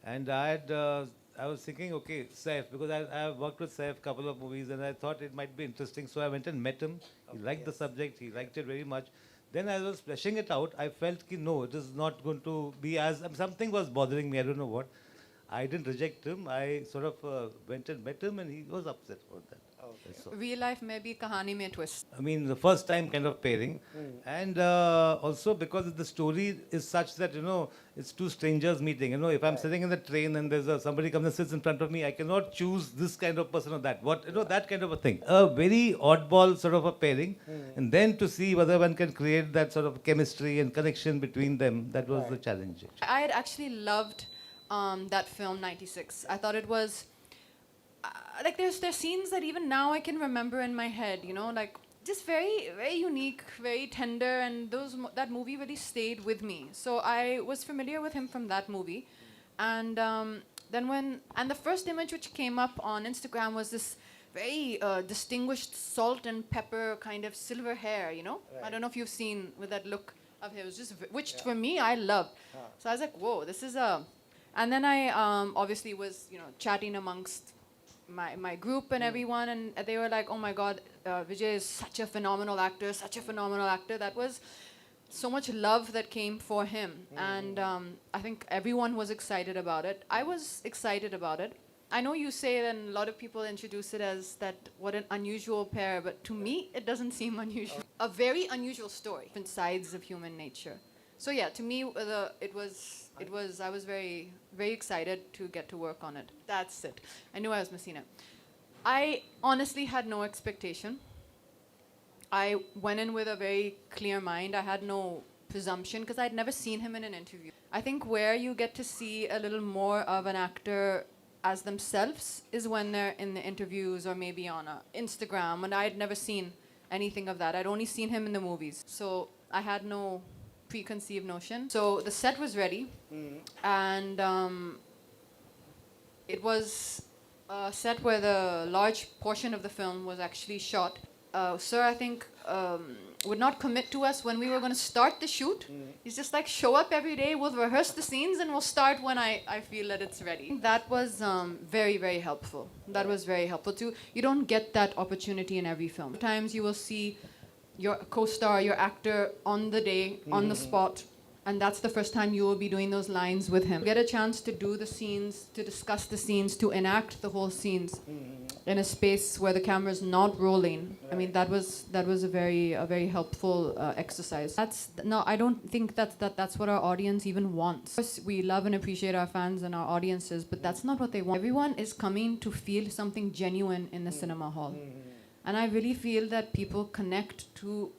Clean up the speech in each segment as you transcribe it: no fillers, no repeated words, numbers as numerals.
And I was thinking, okay, Saif, because I worked with Saif a couple of movies, and I thought it might be interesting. So I went and met him. He liked the subject. He liked it very much. Then as I was fleshing it out, I felt that no, it is not going to be as something was bothering me. I don't know what. I didn't reject him. I sort of went and met him, and he was upset about that. That's all. Real life में भी कहानी में twist. I mean, the first time kind of pairing. And also because the story is such that, it's two strangers meeting. If I'm sitting in the train and there's somebody comes and sits in front of me, I cannot choose this kind of person or that. That kind of a thing. A very oddball sort of a pairing. And then to see whether one can create that sort of chemistry and connection between them, that was the challenge. I had actually loved that film, 96. I thought it was... like there's scenes that even now I can remember in my head, like just very, very unique, very tender, and that movie really stayed with me. So I was familiar with him from that movie. And then the first image which came up on Instagram was this very distinguished salt and pepper kind of silver hair, Right. I don't know if you've seen with that look of his, which for me I loved. So I was like, whoa, this is a... And then I obviously was, chatting amongst my group and everyone, and they were like, oh my God, Vijay is such a phenomenal actor, such a phenomenal actor. That was so much love that came for him. And I think everyone was excited about it. I was excited about it. I know you say it, and a lot of people introduce it as that, what an unusual pair, but to me, it doesn't seem unusual. A very unusual story, different sides of human nature. So yeah, to me, I was very, very excited to get to work on it. That's it. I knew I was missing it. I honestly had no expectation. I went in with a very clear mind. I had no presumption because I'd never seen him in an interview. I think where you get to see a little more of an actor as themselves is when they're in the interviews or maybe on Instagram, and I'd never seen anything of that. I'd only seen him in the movies. So I had no preconceived notion. So the set was ready, and it was a set where the large portion of the film was actually shot. Sir, I think, would not commit to us when we were going to start the shoot. He's just like, show up every day, we'll rehearse the scenes, and we'll start when I feel that it's ready. That was very, very helpful. That was very helpful too. You don't get that opportunity in every film. Sometimes you will see your co-star, your actor on the day, on the spot, and that's the first time you will be doing those lines with him. Get a chance to do the scenes, to discuss the scenes, to enact the whole scenes in a space where the camera's not rolling. I mean, that was a very helpful exercise. I don't think that's what our audience even wants. Of course, we love and appreciate our fans and our audiences, but that's not what they want. Everyone is coming to feel something genuine in the cinema hall. And I really feel that people connect to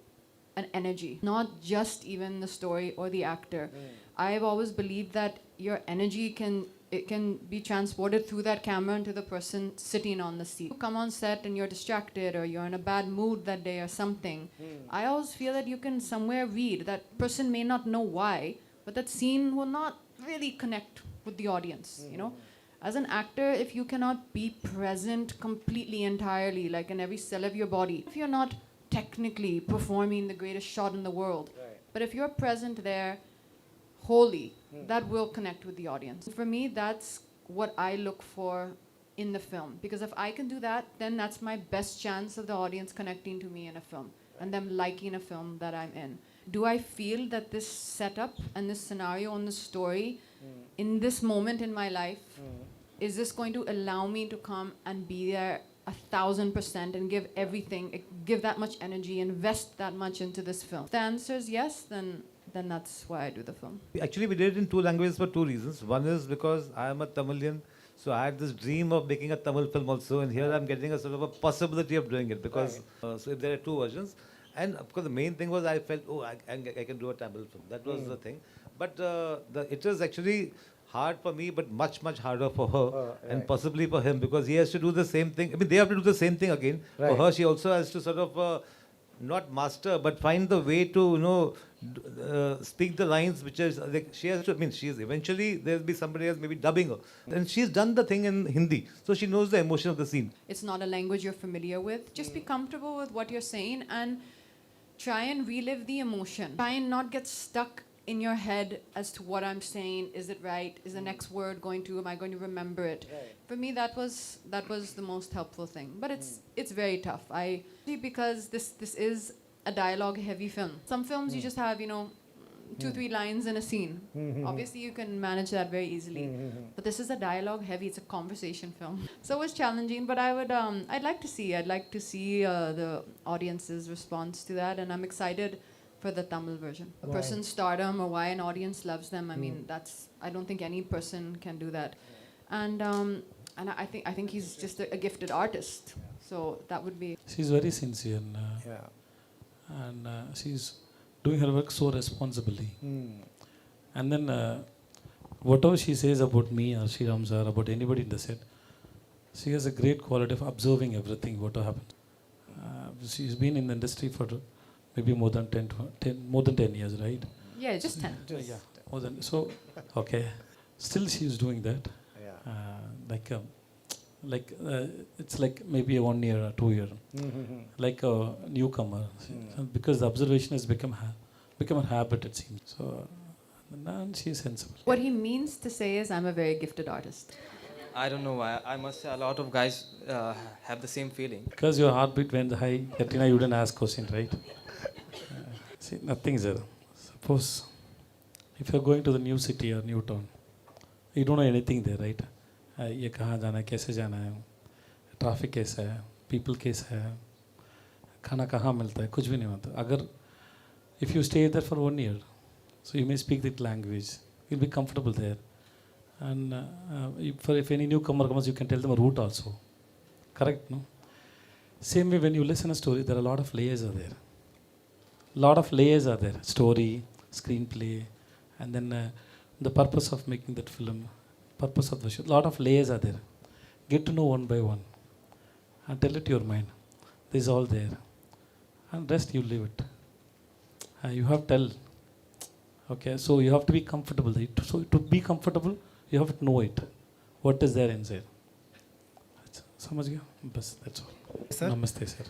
an energy, not just even the story or the actor. I've always believed that your energy can be transported through that camera into the person sitting on the seat. You come on set and you're distracted or you're in a bad mood that day or something. I always feel that you can somewhere read. That person may not know why, but that scene will not really connect with the audience, As an actor, if you cannot be present completely, entirely, like in every cell of your body, if you're not technically performing the greatest shot in the world, but if you're present there wholly, that will connect with the audience. For me, that's what I look for in the film. Because if I can do that, then that's my best chance of the audience connecting to me in a film and them liking a film that I'm in. Do I feel that this setup and this scenario and this story in this moment in my life, is this going to allow me to come and be there 1,000% and give everything, give that much energy, invest that much into this film? If the answer is yes, then that's why I do the film. Actually, we did it in two languages for two reasons. One is because I am a Tamilian, so I had this dream of making a Tamil film also, and here I'm getting a sort of a possibility of doing it because so there are two versions. And of course, the main thing was I felt, I can do a Tamil film. That was the thing. But it was actually hard for me, but much, much harder for her and possibly for him because he has to do the same thing. I mean, they have to do the same thing again. For her, she also has to sort of not master, but find the way to, speak the lines which is, like, she has to, I mean, she's eventually, there'll be somebody else maybe dubbing her. And she's done the thing in Hindi, so she knows the emotion of the scene. It's not a language you're familiar with. Just be comfortable with what you're saying and try and relive the emotion. Try and not get stuck in your head as to what I'm saying. Is it right? Is the next word going to? Am I going to remember it? Right. For me, that was the most helpful thing. But it's very tough. Because this is a dialogue heavy film. Some films you just have 2-3 lines in a scene. Obviously, you can manage that very easily. But this is a dialogue heavy. It's a conversation film. So it was challenging. But I'd like to see the audience's response to that, and I'm excited for the Tamil version. A person's stardom or why an audience loves them. I mean, I don't think any person can do that. And I think he's just a gifted artist. So that would be. She's very sincere, and she's doing her work so responsibly. And then whatever she says about me or Sriram sir, about anybody in the set, she has a great quality of observing everything, what happens. She's been in the industry for maybe more than 10 years, right? Yeah, just 10. Yeah, more than so. Okay, still she's doing that. It's like maybe a 1 year or 2 year, like a newcomer, because the observation has become a habit, it seems. So, and she's sensible. What he means to say is, I'm a very gifted artist. I don't know why. I must say a lot of guys have the same feeling. Because your heartbeat went high, Katrina, you didn't ask question, right? See, nothing is there. Suppose if you're going to the new city or new town, you don't know anything there, right? ये कहाँ जाना है, कैसे जाना है, traffic कैसा है, people कैसा है, खाना कहाँ मिलता है, कुछ भी नहीं होता. अगर if you stay there for 1 year, so you may speak the language, you'll be comfortable there. And if any newcomer comes, you can tell them a route also. Correct, no? Same way when you listen a story, there are a lot of layers are there. Lot of layers are there. Story, screenplay, and then the purpose of making that film, purpose of the show. Lot of layers are there. Get to know one by one. And tell it to your mind. This is all there. And rest you leave it. You have to tell. Okay, so you have to be comfortable. So to be comfortable, you have to know it. What is there inside? समझ गया? बस that's all. Sir? Namaste, sir.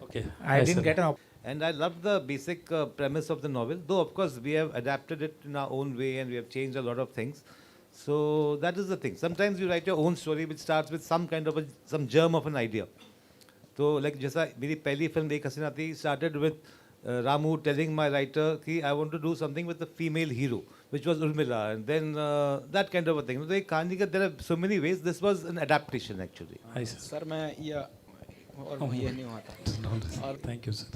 Okay. I didn't get an And I loved the basic premise of the novel, though of course we have adapted it in our own way and we have changed a lot of things. So that is the thing. Sometimes you write your own story which starts with some kind of some germ of an idea. So like जैसा मेरी पहली film एक हसीना थी started with Ramu telling my writer कि I want to do something with a female hero, which was Urmila, and then that kind of a thing. So एक कहानी का there are so many ways. This was an adaptation actually. Hi, sir. Sir मैं ये और ये नहीं होता. Thank you, sir.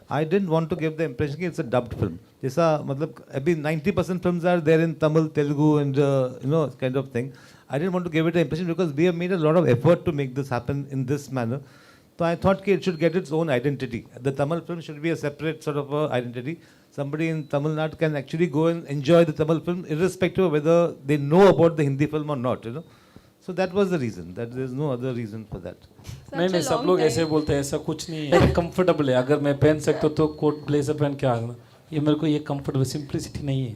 I didn't want to give the impression that it's a dubbed film. जैसा मतलब अभी 90% films are there in Tamil, Telugu, and kind of thing. I didn't want to give it an impression because we have made a lot of effort to make this happen in this manner. So I thought it should get its own identity. The Tamil film should be a separate sort of identity. Somebody in Tamil Nadu can actually go and enjoy the Tamil film irrespective of whether they know about the Hindi film or not. So that was the reason. That there is no other reason for that. नहीं सब लोग ऐसे बोलते हैं, ऐसा कुछ नहीं है. कंफर्टेबल है. अगर मैं पहन सकता तो कोट ब्लेजर पहन के आना. ये मेरे को ये कंफर्टेबल सिंपलिसिटी नहीं है.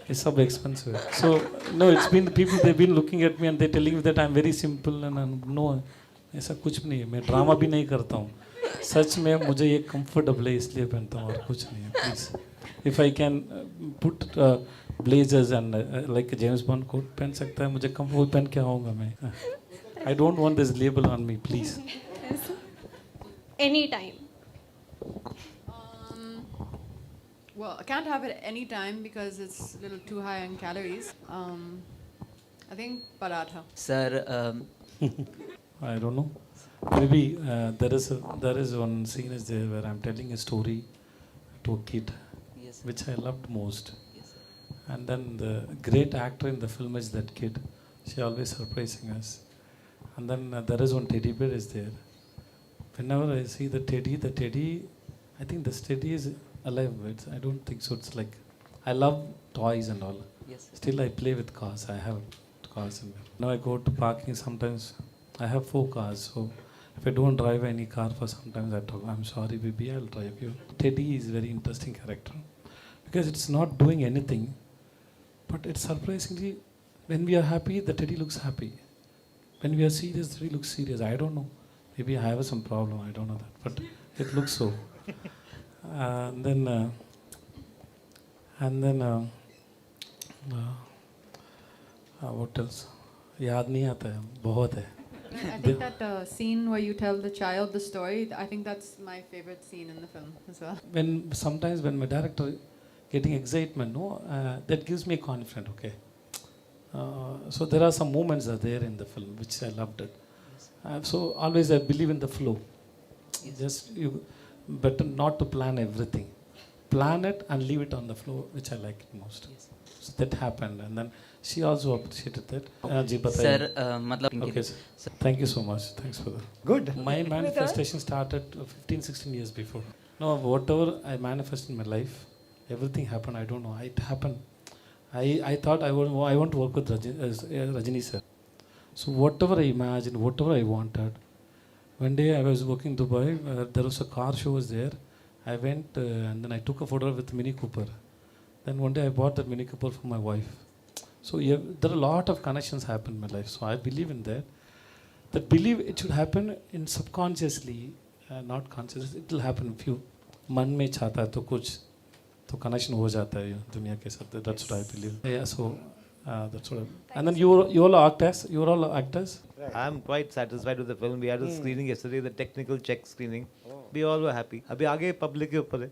ये सब एक्सपेंसिव है. So no, it's been the people they've been looking at me and they telling me that I'm very simple and no, ऐसा कुछ भी नहीं है. मैं ड्रामा भी नहीं करता हूँ. सच में मुझे ये कंफर्टेबल है इसलिए पहनता हूँ और कुछ नहीं है. Please if I can put blazers and like a James Bond coat पहन सकता है, मुझे कम वो पहन के आऊँगा मैं. I don't want this label on me, please. Anytime. Well, I can't have it any time because it's a little too high in calories. I think paratha. Sir, I don't know. Maybe there is one scene is there where I'm telling a story to a kid, yes, which I loved most. yes, sir. And then the great actor in the film is that kid. She always surprising us. And then there is one teddy bear is there. Whenever I see the teddy, I think this teddy is alive. I don't think so. It's like, I love toys and all. Yes, sir. Still I play with cars. I have cars in there. Now I go to parking sometimes. I have 4 cars. So if I don't drive any car for sometimes I talk, I'm sorry baby, I'll drive you. Teddy is very interesting character. Because it's not doing anything. But it's surprisingly, when we are happy, the teddy looks happy. When we are serious, the teddy looks serious. I don't know. Maybe I have some problem. I don't know that. But it looks so. And then What else? याद नहीं आता है, बहुत है. I think that scene where you tell the child the story, I think that's my favorite scene in the film as well. Sometimes when my director getting excitement, no, that gives me confidence. Okay, so there are some moments are there in the film which I loved it. So always I believe in the flow. Just you better not to plan everything. Plan it and leave it on the flow, which I like it most. So that happened, and then she also appreciated that. जी बताइए. Sir, मतलब Okay, sir. Thank you so much. Thanks for that. Good. My manifestation started 15-16 years before. No, whatever I manifest in my life, everything happened. I don't know. It happened. I thought I want to work with Rajini sir. So whatever I imagined, whatever I wanted. One day I was working in Dubai. There was a car show was there. I went and then I took a photo with Mini Cooper. Then one day I bought that Mini Cooper for my wife. So there are a lot of connections happen in my life. So I believe in that. That believe it should happen in subconsciously, not consciously. It will happen if you मन में चाहता है तो कुछ तो connection हो जाता है दुनिया के साथ. That's what I believe. Yeah, so that's what. And then you all actors. You all actors. I'm quite satisfied with the film. We had a screening yesterday, the technical check screening. We all were happy. अभी आगे public के ऊपर है.